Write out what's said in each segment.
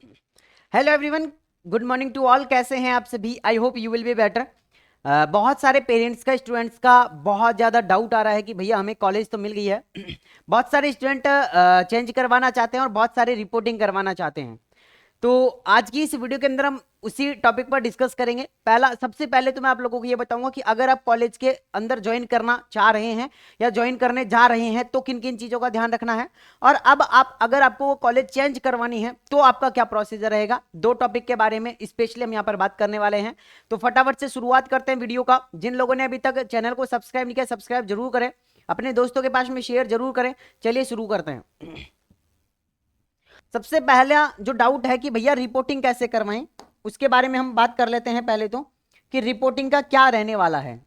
Hello everyone, good morning to all. कैसे हैं आप सभी? I hope you will be better. बहुत सारे पेरेंट्स का, स्टूडेंट्स का बहुत ज़्यादा डाउट आ रहा है कि भैया हमें कॉलेज तो मिल गई है बहुत सारे स्टूडेंट चेंज करवाना चाहते हैं और बहुत सारे रिपोर्टिंग करवाना चाहते हैं। तो आज की इस वीडियो के अंदर हम उसी टॉपिक पर डिस्कस करेंगे। सबसे पहले तो मैं आप लोगों को ये बताऊंगा कि अगर आप कॉलेज के अंदर ज्वाइन करना चाह रहे हैं या ज्वाइन करने जा रहे हैं तो किन किन चीज़ों का ध्यान रखना है, और अब आप अगर आपको वो कॉलेज चेंज करवानी है तो आपका क्या प्रोसीजर रहेगा। दो टॉपिक के बारे में स्पेशली हम यहाँ पर बात करने वाले हैं। तो फटाफट से शुरुआत करते हैं वीडियो का। जिन लोगों ने अभी तक चैनल को सब्सक्राइब नहीं किया, सब्सक्राइब जरूर करें, अपने दोस्तों के पास में शेयर जरूर करें। चलिए शुरू करते हैं। सबसे पहला जो डाउट है कि भैया रिपोर्टिंग कैसे करवाएं, उसके बारे में हम बात कर लेते हैं पहले तो, कि रिपोर्टिंग का क्या रहने वाला है।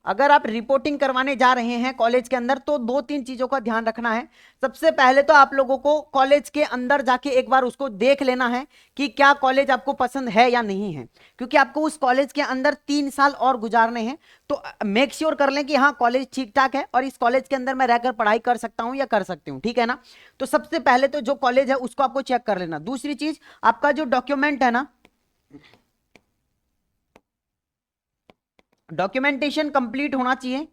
अगर आप रिपोर्टिंग करवाने जा रहे हैं कॉलेज के अंदर तो दो तीन चीजों का ध्यान रखना है। सबसे पहले तो आप लोगों को कॉलेज के अंदर जाके एक बार उसको देख लेना है कि क्या कॉलेज आपको पसंद है या नहीं है, क्योंकि आपको उस कॉलेज के अंदर 3 साल और गुजारने हैं। तो मेक श्योर कर लें कि हाँ कॉलेज ठीक ठाक है और इस कॉलेज के अंदर मैं रहकर पढ़ाई कर सकता हूं या कर सकती हूँ, ठीक है ना। तो सबसे पहले तो जो कॉलेज है उसको आपको चेक कर लेना। दूसरी चीज, आपका जो डॉक्यूमेंट है ना, डॉक्यूमेंटेशन कंप्लीट होना चाहिए।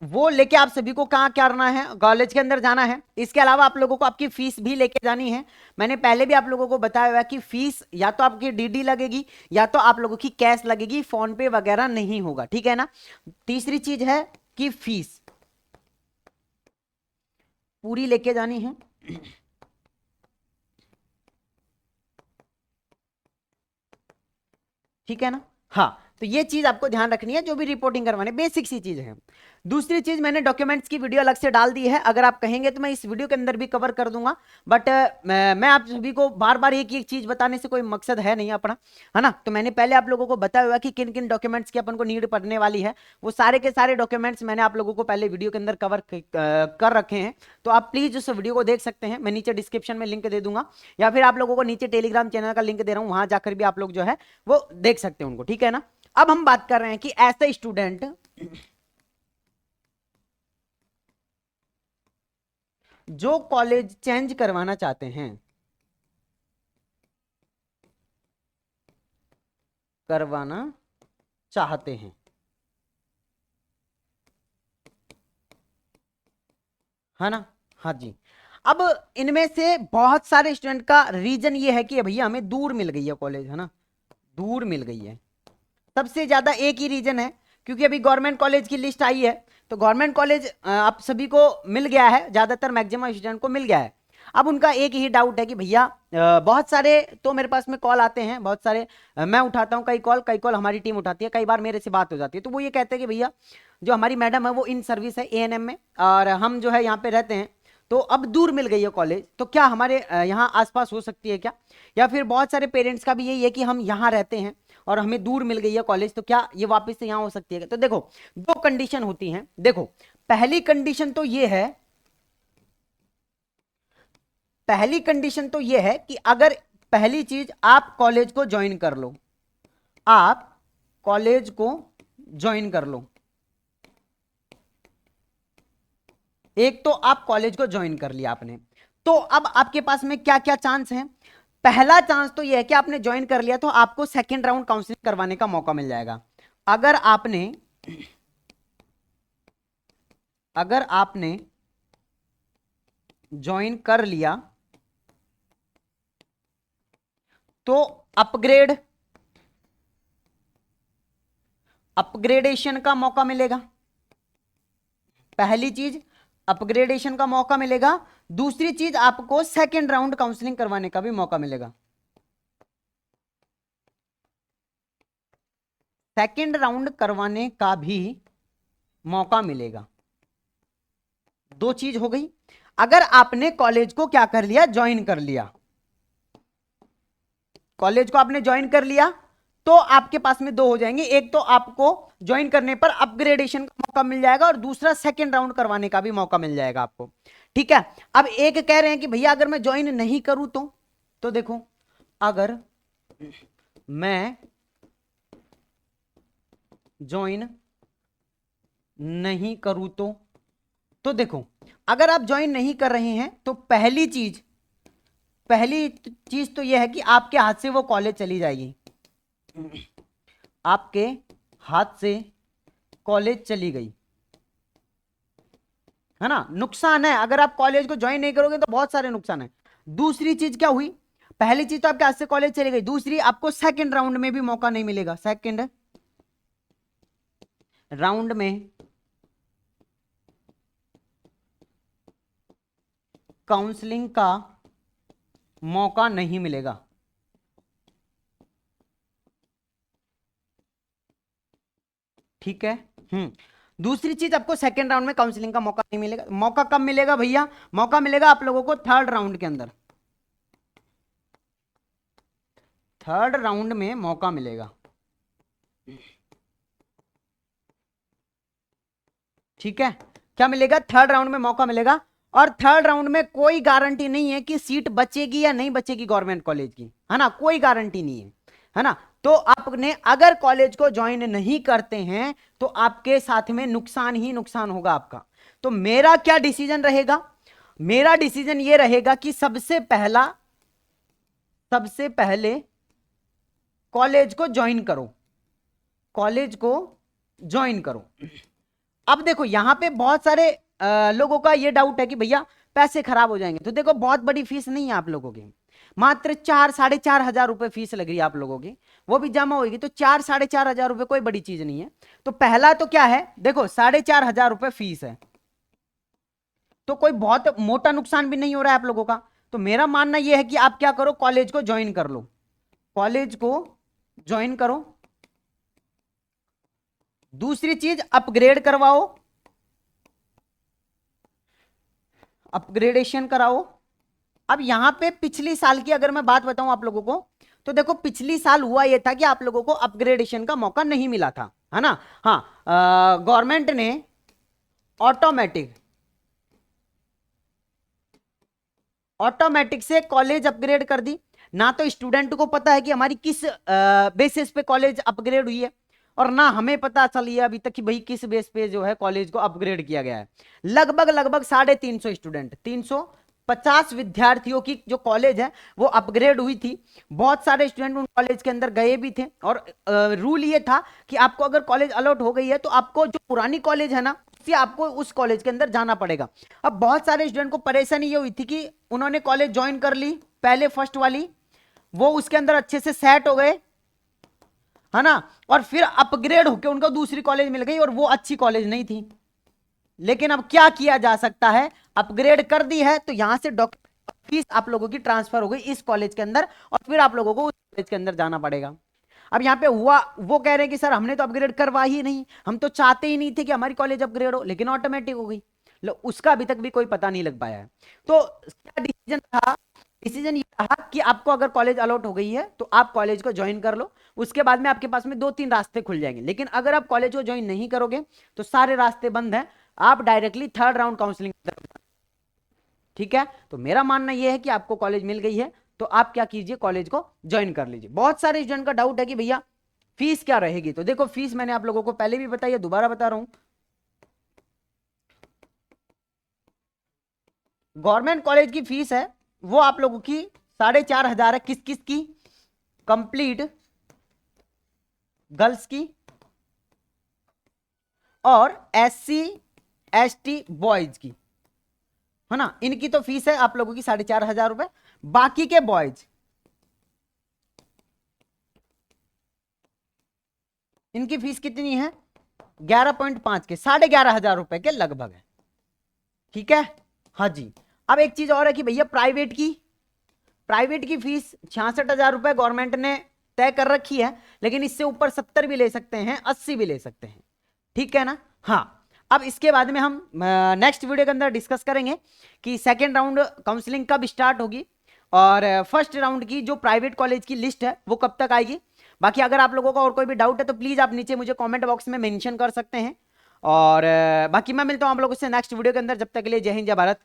वो लेके आप सभी को कहाँ क्या करना है, कॉलेज के अंदर जाना है। इसके अलावा आप लोगों को आपकी फीस भी लेके जानी है। मैंने पहले भी आप लोगों को बताया हुआ कि फीस या तो आपकी डीडी लगेगी या तो आप लोगों की कैश लगेगी, फोन पे वगैरह नहीं होगा, ठीक है ना। तीसरी चीज है कि फीस पूरी लेके जानी है, ठीक है ना। हाँ, तो ये चीज आपको ध्यान रखनी है जो भी रिपोर्टिंग करवाने, बेसिक सी चीज है। दूसरी चीज, मैंने डॉक्यूमेंट्स की वीडियो अलग से डाल दी है, अगर आप कहेंगे तो मैं इस वीडियो के अंदर भी कवर कर दूंगा। बट मैं आप सभी को बार बार एक एक चीज बताने से कोई मकसद है नहीं अपना, है ना। तो मैंने पहले आप लोगों को बताया हुआ कि किन किन डॉक्यूमेंट्स की अपन को नीड पड़ने वाली है। वो सारे के सारे डॉक्यूमेंट्स मैंने आप लोगों को पहले वीडियो के अंदर कवर कर रखे हैं। तो आप प्लीज उस वीडियो को देख सकते हैं, मैं नीचे डिस्क्रिप्शन में लिंक दे दूंगा, या फिर आप लोगों को नीचे टेलीग्राम चैनल का लिंक दे रहा हूं, वहां जाकर भी आप लोग जो है वो देख सकते हैं उनको, ठीक है ना। अब हम बात कर रहे हैं कि ऐसे स्टूडेंट जो कॉलेज चेंज करवाना चाहते हैं, करवाना चाहते हैं, है ना। हाँ जी। अब इनमें से बहुत सारे स्टूडेंट का रीजन ये है कि भैया हमें दूर मिल गई है कॉलेज, है ना, दूर मिल गई है। सबसे ज्यादा एक ही रीजन है, क्योंकि अभी गवर्नमेंट कॉलेज की लिस्ट आई है। तो गवर्नमेंट कॉलेज आप सभी को मिल गया है, ज्यादातर मैक्सिमम स्टूडेंट को मिल गया है। अब उनका एक ही डाउट है कि भैया बहुत सारे तो मेरे पास में कॉल आते हैं, बहुत सारे मैं उठाता हूँ कई कॉल हमारी टीम उठाती है, कई बार मेरे से बात हो जाती है। तो वो ये कहते हैं कि भैया जो हमारी मैडम है वो इन सर्विस है एएनएम में, और हम जो है यहाँ पे रहते हैं, तो अब दूर मिल गई है कॉलेज, तो क्या हमारे यहाँ आसपास हो सकती है क्या। या फिर बहुत सारे पेरेंट्स का भी यही है कि हम यहाँ रहते हैं और हमें दूर मिल गई है कॉलेज, तो क्या ये वापस से यहाँ हो सकती है। तो देखो, दो कंडीशन होती हैं। देखो, पहली कंडीशन तो ये है, पहली कंडीशन तो ये है कि अगर पहली चीज आप कॉलेज को ज्वाइन कर लो, आप कॉलेज को ज्वाइन कर लो। एक तो आप कॉलेज को ज्वाइन कर लिया आपने, तो अब आपके पास में क्या क्या चांस हैं। पहला चांस तो यह है कि आपने ज्वाइन कर लिया तो आपको सेकेंड राउंड काउंसलिंग करवाने का मौका मिल जाएगा। अगर आपने अगर आपने ज्वाइन कर लिया तो अपग्रेड अपग्रेडेशन का मौका मिलेगा। पहली चीज, अपग्रेडेशन का मौका मिलेगा। दूसरी चीज, आपको सेकेंड राउंड काउंसलिंग करवाने का भी मौका मिलेगा। सेकेंड राउंड करवाने का भी मौका मिलेगा। दो चीज हो गई। अगर आपने कॉलेज को क्या कर लिया, ज्वाइन कर लिया, कॉलेज को आपने ज्वाइन कर लिया, तो आपके पास में दो हो जाएंगे। एक तो आपको ज्वाइन करने पर अपग्रेडेशन का मौका मिल जाएगा, और दूसरा सेकंड राउंड करवाने का भी मौका मिल जाएगा आपको, ठीक है। अब एक कह रहे हैं कि भैया अगर मैं ज्वाइन नहीं करूं तो देखो, अगर मैं ज्वाइन नहीं करूं तो देखो, अगर आप ज्वाइन नहीं कर रहे हैं तो पहली चीज तो यह है कि आपके हाथ से वो कॉलेज चली जाएगी, आपके हाथ से कॉलेज चली गई, है ना, नुकसान है। अगर आप कॉलेज को ज्वाइन नहीं करोगे तो बहुत सारे नुकसान है। दूसरी चीज क्या हुई, पहली चीज तो आपके हाथ से कॉलेज चली गई, दूसरी आपको सेकंड राउंड में भी मौका नहीं मिलेगा, सेकंड राउंड में काउंसलिंग का मौका नहीं मिलेगा। ठीक है। दूसरी चीज, आपको सेकंड राउंड में काउंसलिंग का मौका नहीं मिलेगा। मौका कब मिलेगा भैया, मौका मिलेगा आप लोगों को थर्ड राउंड के अंदर, थर्ड राउंड में मौका मिलेगा। ठीक है, क्या मिलेगा, थर्ड राउंड में मौका मिलेगा। और थर्ड राउंड में कोई गारंटी नहीं है कि सीट बचेगी या नहीं बचेगी गवर्नमेंट कॉलेज की, है ना, कोई गारंटी नहीं है ना। तो आपने अगर कॉलेज को ज्वाइन नहीं करते हैं तो आपके साथ में नुकसान ही नुकसान होगा आपका। तो मेरा क्या डिसीजन रहेगा, मेरा डिसीजन ये रहेगा कि सबसे पहले कॉलेज को ज्वाइन करो, कॉलेज को ज्वाइन करो। अब देखो यहां पे बहुत सारे लोगों का ये डाउट है कि भैया पैसे खराब हो जाएंगे। तो देखो बहुत बड़ी फीस नहीं है आप लोगों की, मात्र 4-4.5 हजार रुपए फीस लग रही है आप लोगों की, वो भी जमा होगी तो 4-4.5 हजार रुपए कोई बड़ी चीज नहीं है। तो पहला तो क्या है, देखो 4.5 हजार रुपए फीस है, तो कोई बहुत मोटा नुकसान भी नहीं हो रहा है आप लोगों का। तो मेरा मानना यह है कि आप क्या करो, कॉलेज को ज्वाइन कर लो, कॉलेज को ज्वाइन करो। दूसरी चीज, अपग्रेड करवाओ, अपग्रेडेशन कराओ। अब यहां पे पिछली साल की अगर मैं बात बताऊं आप लोगों को, तो देखो पिछली साल हुआ यह था कि आप लोगों को अपग्रेडेशन का मौका नहीं मिला था, है ना। हाँ, गवर्नमेंट ने ऑटोमेटिक से कॉलेज अपग्रेड कर दी। ना तो स्टूडेंट को पता है कि हमारी किस बेसिस पे कॉलेज अपग्रेड हुई है, और ना हमें पता चली है अभी तक कि भाई किस बेस पे जो है कॉलेज को अपग्रेड किया गया है। लगभग 350 स्टूडेंट, 350 विद्यार्थियों की जो कॉलेज है वो अपग्रेड हुई थी। बहुत सारे स्टूडेंट उन कॉलेज के अंदर गए भी थे, और रूल ये था कि आपको अगर कॉलेज अलॉट हो गई है तो आपको जो पुरानी कॉलेज है ना, उससे आपको उस कॉलेज के अंदर जाना पड़ेगा। अब बहुत सारे स्टूडेंट को परेशानी ये हुई थी कि उन्होंने कॉलेज ज्वाइन कर ली पहले फर्स्ट वाली, वो उसके अंदर अच्छे से सेट हो गए, है ना, और फिर अपग्रेड होकर उनको दूसरी कॉलेज मिल गई और वो अच्छी कॉलेज नहीं थी। लेकिन अब क्या किया जा सकता है, अपग्रेड कर दी है तो यहां से फीस आप लोगों की ट्रांसफर हो गई इस कॉलेज के अंदर, और फिर आप लोगों को उस कॉलेज के अंदर जाना पड़ेगा। अब यहां पे हुआ, वो कह रहे हैं कि सर हमने तो अपग्रेड करवा ही नहीं, हम तो चाहते ही नहीं थे कि हमारी कॉलेज अपग्रेड हो, लेकिन ऑटोमेटिक हो गई। उसका अभी तक भी कोई पता नहीं लग पाया है। तो क्या डिसीजन था, डिसीजन ये रहा कि आपको अगर कॉलेज अलॉट हो गई है तो आप कॉलेज को ज्वाइन कर लो, उसके बाद में आपके पास में 2-3 रास्ते खुल जाएंगे। लेकिन अगर आप कॉलेज को ज्वाइन नहीं करोगे तो सारे रास्ते बंद हैं, आप डायरेक्टली थर्ड राउंड काउंसलिंग। ठीक है, तो मेरा मानना यह है कि आपको कॉलेज मिल गई है तो आप क्या कीजिए, कॉलेज को ज्वाइन कर लीजिए। बहुत सारे स्टूडेंट का डाउट है कि भैया फीस क्या रहेगी, तो देखो फीस मैंने आप लोगों को पहले भी बताई है, दोबारा बता रहा हूं। गवर्नमेंट कॉलेज की फीस है वो आप लोगों की 4,500 है। किस किस की, कंप्लीट गर्ल्स की और SC ST बॉयज की, है ना, इनकी तो फीस है आप लोगों की 4,500 रुपए। बाकी के बॉयज, इनकी फीस कितनी है, 11.5 के 11,500 रुपए के लगभग है। ठीक है, हाँ जी। अब एक चीज और है कि भैया प्राइवेट की फीस 66,000 रुपए गवर्नमेंट ने तय कर रखी है, लेकिन इससे ऊपर 70 भी ले सकते हैं, 80 भी ले सकते हैं। ठीक है ना। हाँ, अब इसके बाद में हम नेक्स्ट वीडियो के अंदर डिस्कस करेंगे कि सेकेंड राउंड काउंसलिंग कब स्टार्ट होगी और फर्स्ट राउंड की जो प्राइवेट कॉलेज की लिस्ट है वो कब तक आएगी। बाकी अगर आप लोगों का और कोई भी डाउट है तो प्लीज आप नीचे मुझे कमेंट बॉक्स में मेंशन कर सकते हैं। और बाकी मैं मिलता हूं आप लोगों से नेक्स्ट वीडियो के अंदर। जब तक के लिए जय हिंद, जय भारत,